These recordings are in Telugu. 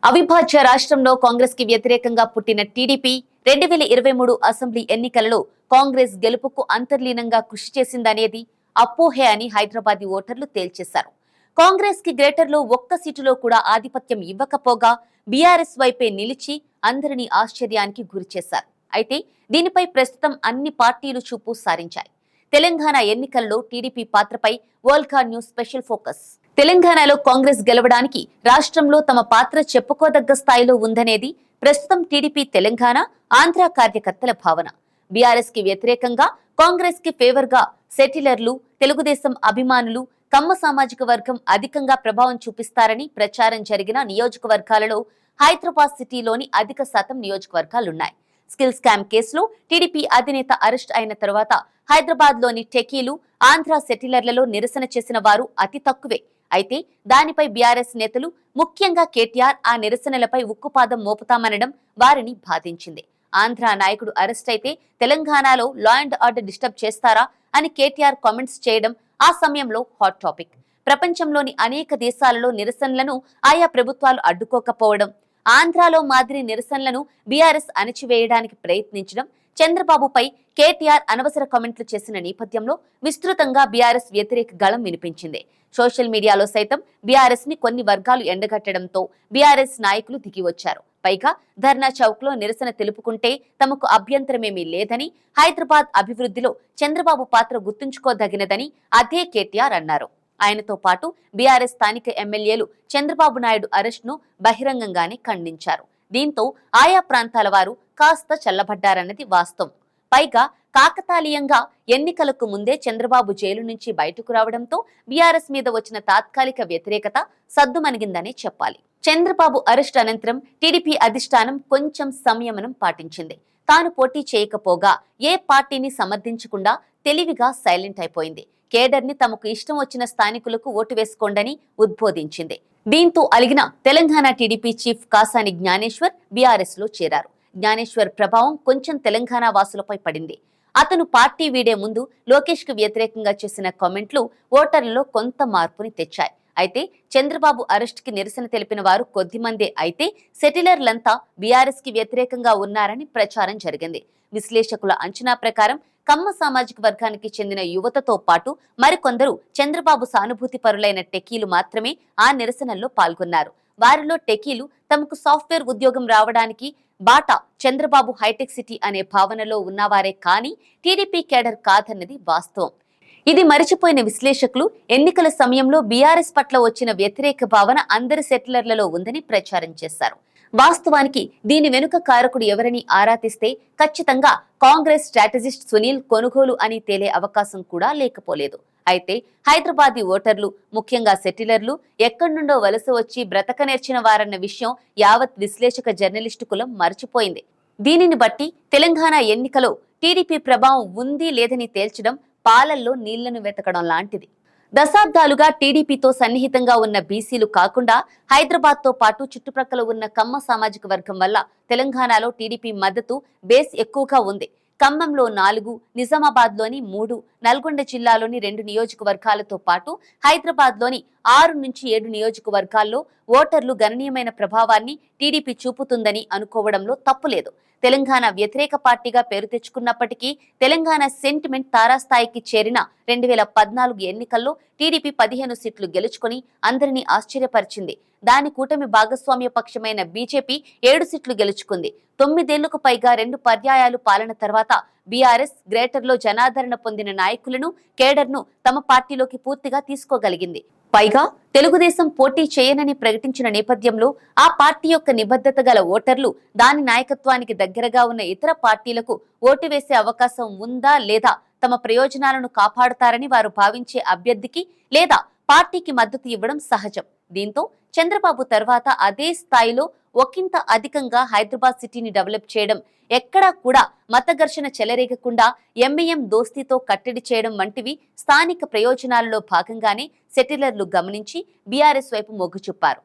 అవిభాజ్య రాష్ట్రంలో కాంగ్రెస్ కి వ్యతిరేకంగా పుట్టిన టీడీపీ 2023 అసెంబ్లీ ఎన్నికలలో కాంగ్రెస్ గెలుపుకు అంతర్లీనంగా కృషి చేసిందనేది అపోహే అని హైదరాబాదీ ఓటర్లు తేల్చేశారు. కాంగ్రెస్ కి గ్రేటర్ లో ఒక్క సీటులో కూడా ఆధిపత్యం ఇవ్వకపోగా బీఆర్ఎస్ వైపే నిలిచి అందరినీ ఆశ్చర్యానికి గురిచేశారు. అయితే దీనిపై ప్రస్తుతం అన్ని పార్టీలు చూపు సారించాయి. తెలంగాణ ఎన్నికల్లో టీడీపీ పాత్రపై వరల్డ్ న్యూస్ స్పెషల్ ఫోకస్. తెలంగాణలో కాంగ్రెస్ గెలవడానికి రాష్ట్రంలో తమ పాత్ర చెప్పుకోదగ్గ స్థాయిలో ఉందనేది ప్రస్తుతం టీడీపీ తెలంగాణ, ఆంధ్ర కార్యకర్తల భావన. బీఆర్ఎస్ కి వ్యతిరేకంగా కాంగ్రెస్ కి ఫేవర్ గా సెటిలర్లు, తెలుగుదేశం అభిమానులు, కమ్మ సామాజిక వర్గం అధికంగా ప్రభావం చూపిస్తారని ప్రచారం జరిగిన నియోజకవర్గాలలో హైదరాబాద్ సిటీలోని అధిక శాతం నియోజకవర్గాలున్నాయి. స్కిల్ స్కామ్ కేసులో టీడీపీ అధినేత అరెస్ట్ అయిన తర్వాత హైదరాబాద్ లోని టెకీలు, ఆంధ్ర సెటిలర్లలో నిరసన చేసిన వారు అతి తక్కువే. అయితే దానిపై బీఆర్ఎస్ నేతలు, ముఖ్యంగా కేటీఆర్ ఆ నిరసనలపై ఉక్కుపాదం మోపుతామనడం వారిని బాధించింది. ఆంధ్ర నాయకుడు అరెస్ట్ అయితే తెలంగాణలో లా అండ్ ఆర్డర్ డిస్టర్బ్ చేస్తారా అని కేటీఆర్ కామెంట్స్ చేయడం ఆ సమయంలో హాట్ టాపిక్. ప్రపంచంలోని అనేక దేశాలలో నిరసనలను ఆయా ప్రభుత్వాలు అడ్డుకోకపోవడం, ఆంధ్రాలో మాదిరి నిరసనలను బీఆర్ఎస్ అణచివేయడానికి ప్రయత్నించడం, చంద్రబాబుపై కేటీఆర్ అనవసర కామెంట్లు చేసిన నేపథ్యంలో విస్తృతంగా బీఆర్ఎస్ వ్యతిరేక గళం వినిపించింది. సోషల్ మీడియాలో సైతం బీఆర్ఎస్ ని కొన్ని వర్గాలు ఎండగట్టడంతో బీఆర్ఎస్ నాయకులు దిగివచ్చారు. పైగా ధర్నా చౌక్ లో నిరసన తెలుపుకుంటే తమకు అభ్యంతరమేమీ లేదని, హైదరాబాద్ అభివృద్ధిలో చంద్రబాబు పాత్ర గుర్తుంచుకోదగినదని అదే కేటీఆర్ అన్నారు. ఆయనతో పాటు బీఆర్ఎస్ స్థానిక ఎమ్మెల్యేలు చంద్రబాబు నాయుడు అరెస్ట్ ను బహిరంగంగానే ఖండించారు. దీంతో ఆయా ప్రాంతాల వారు కాస్త చల్లబడ్డారన్నది వాస్తవం. పైగా కాకతాళీయంగా ఎన్నికలకు ముందే చంద్రబాబు జైలు నుంచి బయటకు రావడంతో బీఆర్ఎస్ మీద వచ్చిన తాత్కాలిక వ్యతిరేకత సద్దుమణిగిందనే చెప్పాలి. చంద్రబాబు అరెస్ట్ అనంతరం టీడీపీ అధిష్టానం కొంచెం సంయమనం పాటించింది. తాను పోటీ చేయకపోగా ఏ పార్టీని సమర్థించకుండా తెలివిగా సైలెంట్ అయిపోయింది. కేడర్ ని తమకు ఇష్టం వచ్చిన స్థానికులకు ఓటు వేసుకోండని ఉద్బోధించింది. దీంతో అలిగిన తెలంగాణ టీడీపీ చీఫ్ కాసాని జ్ఞానేశ్వర్ బీఆర్ఎస్ లో చేరారు. జ్ఞానేశ్వర్ ప్రభావం కొంచెం తెలంగాణ వాసులపై పడింది. అతను పార్టీ వీడే ముందు లోకేష్ కు వ్యతిరేకంగా చేసిన కామెంట్లు ఓటర్లలో కొంత మార్పుని తెచ్చాయి. అయితే చంద్రబాబు అరెస్ట్ కి నిరసన తెలిపిన వారు కొద్దిమందే అయితే సెటిలర్లంతా బీఆర్ఎస్ కి వ్యతిరేకంగా ఉన్నారని ప్రచారం జరిగింది. విశ్లేషకుల అంచనా ప్రకారం కమ్మ సామాజిక వర్గానికి చెందిన యువతతో పాటు మరికొందరు చంద్రబాబు సానుభూతి పరులైన టెకీలు మాత్రమే ఆ నిరసనల్లో పాల్గొన్నారు. వారిలో టెకీలు తమకు సాఫ్ట్వేర్ ఉద్యోగం రావడానికి బాటా చంద్రబాబు హైటెక్ సిటీ అనే భావనలో ఉన్నవారే కానీ టీడీపీ కేడర్ కాదన్నది వాస్తవం. ఇది మరిచిపోయిన విశ్లేషకులు ఎన్నికల సమయంలో బీఆర్ఎస్ పట్ల వచ్చిన వ్యతిరేక భావన అందరి సెటిలర్లలో ఉందని ప్రచారం చేశారు. వాస్తవానికి దీని వెనుక కారకుడు ఎవరని ఆరా తీస్తే ఖచ్చితంగా కాంగ్రెస్ స్ట్రాటజిస్ట్ సునీల్ కొనుగోలు అని తేలే అవకాశం కూడా లేకపోలేదు. అయితే హైదరాబాదీ ఓటర్లు, ముఖ్యంగా సెటిలర్లు ఎక్కడి నుండో వలస వచ్చి బ్రతక నేర్చిన వారన్న విషయం యావత్ విశ్లేషక జర్నలిస్టు కులం మర్చిపోయింది. దీనిని బట్టి తెలంగాణ ఎన్నికలో టీడీపీ ప్రభావం ఉంది లేదని తేల్చడం పాలల్లో నీళ్లను వెతకడం లాంటిది. దశాబ్దాలుగా టీడీపీతో సన్నిహితంగా ఉన్న బీసీలు కాకుండా హైదరాబాద్ తో పాటు చుట్టుప్రక్కల ఉన్న కమ్మ సామాజిక వర్గం వల్ల తెలంగాణలో టీడీపీ మద్దతు బేస్ ఎక్కువగా ఉంది. ఖమ్మంలో 4, నిజామాబాద్ లోని 3, నల్గొండ జిల్లాలోని 2 నియోజకవర్గాలతో పాటు హైదరాబాద్ లోని 6 నుంచి 7 నియోజకవర్గాల్లో ఓటర్లు గణనీయమైన ప్రభావాన్ని టీడీపీ చూపుతుందని అనుకోవడంలో తప్పులేదు. తెలంగాణ వ్యతిరేక పార్టీగా పేరు తెచ్చుకున్నప్పటికీ తెలంగాణ సెంటిమెంట్ తారాస్థాయికి చేరిన 2014 ఎన్నికల్లో టీడీపీ 15 సీట్లు గెలుచుకుని అందరినీ ఆశ్చర్యపరిచింది. దాని కూటమి భాగస్వామ్య పక్షమైన బీజేపీ 7 సీట్లు గెలుచుకుంది. 9 ఏళ్లకు పైగా 2 పర్యాయాలు పాలన తర్వాత బీఆర్ఎస్ గ్రేటర్లో జనాదరణ పొందిన నాయకులను, కేడర్ను తమ పార్టీలోకి పూర్తిగా తీసుకోగలిగింది. పైగా తెలుగుదేశం పోటీ చేయనని ప్రకటించిన నేపథ్యంలో ఆ పార్టీ యొక్క నిబద్ధత గల ఓటర్లు దాని నాయకత్వానికి దగ్గరగా ఉన్న ఇతర పార్టీలకు ఓటు వేసే అవకాశం ఉందా లేదా, తమ ప్రయోజనాలను కాపాడుతారని వారు భావించే అభ్యర్థికి లేదా పార్టీకి మద్దతు ఇవ్వడం సహజం. దీంతో చంద్రబాబు తర్వాత అదే స్థాయిలో ఒకంత అధికంగా హైదరాబాద్ సిటీని డెవలప్ చేయడం, ఎక్కడా కూడా మత ఘర్షణ చెలరేగకుండా ఎంఐఎం దోస్తీతో కట్టడి చేయడం వంటివి స్థానిక ప్రయోజనాలలో భాగంగానే సెటిలర్లు గమనించి బీఆర్ఎస్ వైపు మొగ్గు చూపారు.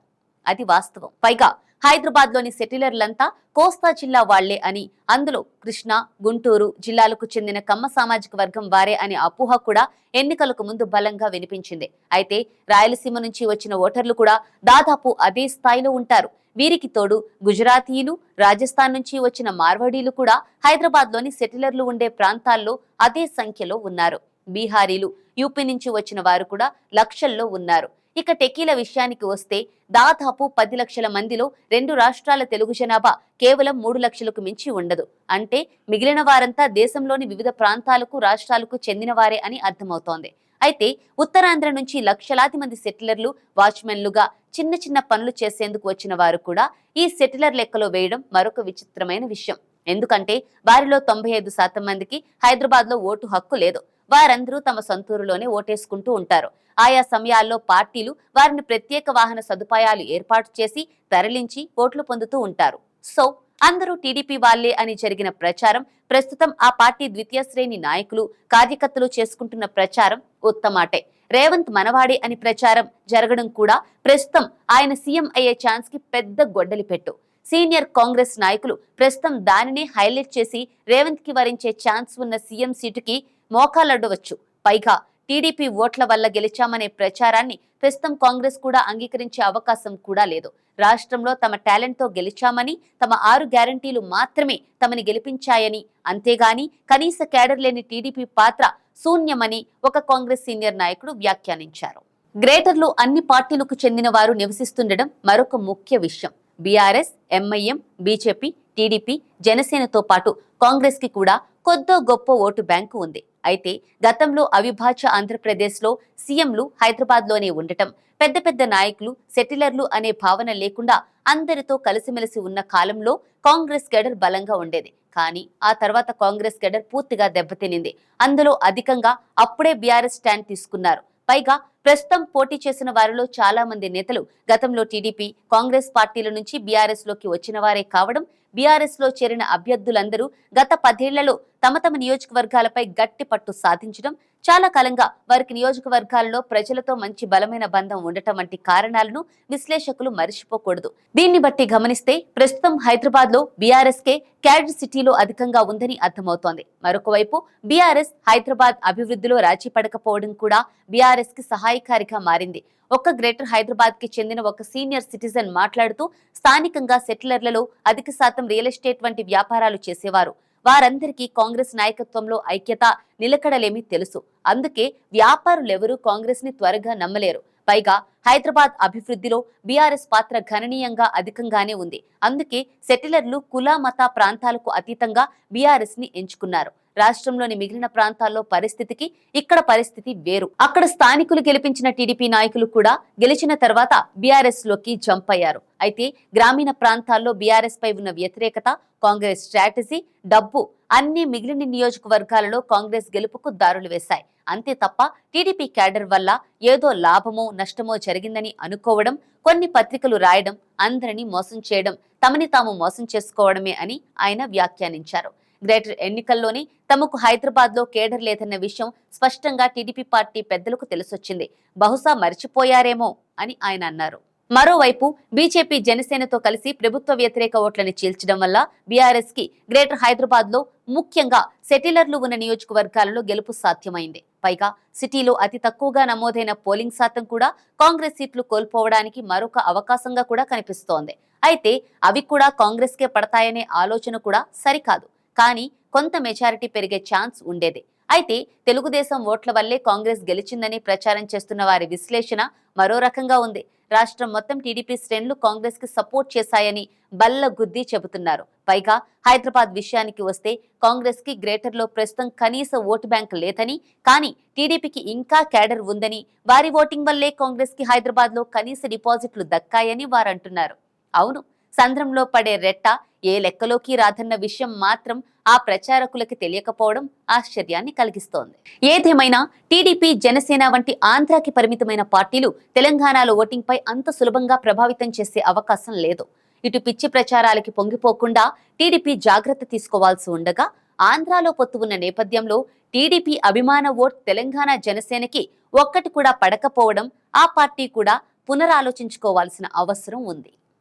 అది వాస్తవం. పైగా హైదరాబాద్ లోని సెటిలర్లంతా కోస్తా జిల్లా వాళ్లే అని, అందులో కృష్ణా, గుంటూరు జిల్లాలకు చెందిన కమ్మ సామాజిక వర్గం వారే అనే అపోహ కూడా ఎన్నికలకు ముందు బలంగా వినిపించింది. అయితే రాయలసీమ నుంచి వచ్చిన ఓటర్లు కూడా దాదాపు అదే స్థాయిలో ఉంటారు. వీరికి తోడు గుజరాతీలు, రాజస్థాన్ నుంచి వచ్చిన మార్వాడీలు కూడా హైదరాబాద్ లోని సెటిలర్లు ఉండే ప్రాంతాల్లో అదే సంఖ్యలో ఉన్నారు. బీహారీలు, యూపీ నుంచి వచ్చిన వారు కూడా లక్షల్లో ఉన్నారు. ఇక టెకీల విషయానికి వస్తే దాదాపు 10 లక్షల మందిలో 2 రాష్ట్రాల తెలుగు జనాభా కేవలం 3 లక్షలకు మించి ఉండదు. అంటే మిగిలిన వారంతా దేశంలోని వివిధ ప్రాంతాలకు, రాష్ట్రాలకు చెందిన వారే అని అర్థమవుతోంది. అయితే ఉత్తరాంధ్ర నుంచి లక్షలాది మంది సెటిలర్లు, వాచ్మెన్లుగా చిన్న చిన్న పనులు చేసేందుకు వచ్చిన వారు కూడా ఈ సెటిలర్ లెక్కలో వేయడం మరొక విచిత్రమైన విషయం. ఎందుకంటే వారిలో 95% మందికి హైదరాబాద్ లో ఓటు హక్కు లేదు. వారందరూ తమ సొంతూరులోనే ఓటేసుకుంటూ ఉంటారు. ఆయా సమయాల్లో పార్టీలు వారిని ప్రత్యేక వాహన సదుపాయాలు ఏర్పాటు చేసి తరలించి ఓట్లు పొందుతూ ఉంటారు. సో అందరూ టీడీపీ వాళ్లే అని జరిగిన ప్రచారం, ప్రస్తుతం ఆ పార్టీ ద్వితీయ శ్రేణి నాయకులు, కార్యకర్తలు చేసుకుంటున్న ప్రచారం ఉత్తమాటే. రేవంత్ మనవాడే అని ప్రచారం జరగడం కూడా ప్రస్తుతం ఆయన సీఎం అయ్యే ఛాన్స్ కి పెద్ద గొడ్డలి పెట్టు. సీనియర్ కాంగ్రెస్ నాయకులు ప్రస్తుతం దానినే హైలైట్ చేసి రేవంత్ కి వరించే ఛాన్స్ ఉన్న సీఎం సీటుకి మోకాలడ్డవచ్చు. పైగా టీడీపీ ఓట్ల వల్ల గెలిచామనే ప్రచారాన్ని ప్రస్తుతం కాంగ్రెస్ కూడా అంగీకరించే అవకాశం కూడా లేదు. రాష్ట్రంలో తమ టాలెంట్ తో గెలిచామని, తమ 6 గ్యారంటీలు మాత్రమే తమని గెలిపించాయని, అంతేగాని కనీస కేడర్ లేని టీడీపీ పాత్ర శూన్యమని ఒక కాంగ్రెస్ సీనియర్ నాయకుడు వ్యాఖ్యానించారు. గ్రేటర్లో అన్ని పార్టీలకు చెందిన వారు నివసిస్తుండడం మరొక ముఖ్య విషయం. బీఆర్ఎస్, ఎంఐఎం, బీజేపీ, టీడీపీ, జనసేనతో పాటు కాంగ్రెస్ కి కూడా కొద్దో గొప్ప ఓటు బ్యాంకు ఉంది. అయితే గతంలో అవిభాజ్య ఆంధ్రప్రదేశ్లో సీఎంలు హైదరాబాద్ లోనే ఉండటం, పెద్ద పెద్ద నాయకులు సెటిలర్లు అనే భావన లేకుండా అందరితో కలిసిమెలిసి ఉన్న కాలంలో కాంగ్రెస్ కేడర్ బలంగా ఉండేది. కానీ ఆ తర్వాత కాంగ్రెస్ కేడర్ పూర్తిగా దెబ్బతినింది. అందులో అధికంగా అప్పుడే బీఆర్ఎస్ స్టాండ్ తీసుకున్నారు. పైగా ప్రస్తుతం పోటీ చేసిన వారిలో చాలా మంది నేతలు గతంలో టీడీపీ, కాంగ్రెస్ పార్టీల నుంచి బీఆర్ఎస్ లోకి వచ్చిన వారే కావడం, బీఆర్ఎస్ లో చేరిన అభ్యర్థులందరూ గత 10 ఏళ్లలో తమ తమ నియోజకవర్గాలపై గట్టి పట్టు సాధించడం, చాలా కాలంగా వారికి నియోజకవర్గాల్లో ప్రజలతో మంచి బలమైన బంధం ఉండటం వంటి కారణాలను విశ్లేషకులు మరిచిపోకూడదు. దీన్ని బట్టి గమనిస్తే ప్రస్తుతం హైదరాబాద్ లో బీఆర్ఎస్ కే క్యాడర్ సిటీలో అధికంగా ఉందని అర్థమవుతోంది. మరొక వైపు బీఆర్ఎస్ హైదరాబాద్ అభివృద్ధిలో రాజీ పడకపోవడం కూడా బీఆర్ఎస్ కి సహాయకారిగా మారింది. ఒక్క గ్రేటర్ హైదరాబాద్ కి చెందిన ఒక సీనియర్ సిటిజన్ మాట్లాడుతూ, స్థానికంగా సెటిలర్లలో అధిక శాతం రియల్ ఎస్టేట్ వంటి వ్యాపారాలు చేసేవారు. వారందరికీ కాంగ్రెస్ నాయకత్వంలో ఐక్యత, నిలకడలేమి తెలుసు. అందుకే వ్యాపారులెవరూ కాంగ్రెస్ ని త్వరగా నమ్మలేరు. పైగా హైదరాబాద్ అభివృద్ధిలో బీఆర్ఎస్ పాత్ర గణనీయంగా అధికంగానే ఉంది. అందుకే సెటిలర్లు కుల, మత, ప్రాంతాలకు అతీతంగా బీఆర్ఎస్ ని ఎంచుకున్నారు. రాష్ట్రంలోని మిగిలిన ప్రాంతాల్లో పరిస్థితికి ఇక్కడ పరిస్థితి వేరు. అక్కడ స్థానికులు గెలిపించిన టీడీపీ నాయకులు కూడా గెలిచిన తర్వాత బీఆర్ఎస్ లోకి జంప్ అయ్యారు. అయితే గ్రామీణ ప్రాంతాల్లో బీఆర్ఎస్ పై ఉన్న వ్యతిరేకత, కాంగ్రెస్ స్ట్రాటజీ, డబ్బు అన్ని మిగిలిన నియోజకవర్గాలలో కాంగ్రెస్ గెలుపుకు దారులు వేశాయి. అంతే తప్ప టీడీపీ క్యాడర్ వల్ల ఏదో లాభమో నష్టమో జరిగిందని అనుకోవడం, కొన్ని పత్రికలు రాయడం, అందరినీ మోసం చేయడం, తమని తాము మోసం చేసుకోవడమే అని ఆయన వ్యాఖ్యానించారు. గ్రేటర్ ఎన్నికల్లోనే తమకు హైదరాబాద్ లో కేడర్ లేదన్న విషయం స్పష్టంగా టీడీపీ పార్టీ పెద్దలకు తెలిసొచ్చింది. బహుశా మర్చిపోయారేమో అని ఆయన అన్నారు. మరోవైపు బీజేపీ, జనసేనతో కలిసి ప్రభుత్వ వ్యతిరేక ఓట్లని చీల్చడం వల్ల బీఆర్ఎస్ కి గ్రేటర్ హైదరాబాద్ లో ముఖ్యంగా సెటిలర్లు ఉన్న నియోజకవర్గాలలో గెలుపు సాధ్యమైంది. పైగా సిటీలో అతి తక్కువగా నమోదైన పోలింగ్ శాతం కూడా కాంగ్రెస్ సీట్లు కోల్పోవడానికి మరొక అవకాశంగా కూడా కనిపిస్తోంది. అయితే అవి కూడా కాంగ్రెస్ కే పడతాయనే ఆలోచన కూడా సరికాదు. కానీ కొంత మెజారిటీ పెరిగే ఛాన్స్ ఉండేది. అయితే తెలుగుదేశం ఓట్ల వల్లే కాంగ్రెస్ గెలిచిందని ప్రచారం చేస్తున్న వారి విశ్లేషణ మరో రకంగా ఉంది. రాష్ట్రం మొత్తం టీడీపీ శ్రేణులు కాంగ్రెస్ కి సపోర్ట్ చేశాయని బల్ల గుద్ది చెబుతున్నారు. పైగా హైదరాబాద్ విషయానికి వస్తే కాంగ్రెస్ కి గ్రేటర్ లో ప్రస్తుతం కనీస ఓటు బ్యాంక్ లేదని, కానీ టీడీపీకి ఇంకా క్యాడర్ ఉందని, వారి ఓటింగ్ వల్లే కాంగ్రెస్ కి హైదరాబాద్ లో కనీస డిపాజిట్లు దక్కాయని వారంటున్నారు. అవును, సంద్రంలో పడే రెట్ట ఏ లెక్కలోకి రాదన్న విషయం మాత్రం ఆ ప్రచారకులకి తెలియకపోవడం ఆశ్చర్యాన్ని కలిగిస్తోంది. ఏదేమైనా టీడీపీ, జనసేన వంటి ఆంధ్రాకి పరిమితమైన పార్టీలు తెలంగాణలో ఓటింగ్ పై అంత సులభంగా ప్రభావితం చేసే అవకాశం లేదు. ఇటు పిచ్చి ప్రచారాలకి పొంగిపోకుండా టీడీపీ జాగ్రత్త తీసుకోవాల్సి ఉండగా, ఆంధ్రాలో పొత్తు ఉన్న నేపథ్యంలో టీడీపీ అభిమాన ఓట్ తెలంగాణ జనసేనకి ఒక్కటి కూడా పడకపోవడం ఆ పార్టీ కూడా పునరాలోచించుకోవాల్సిన అవసరం ఉంది.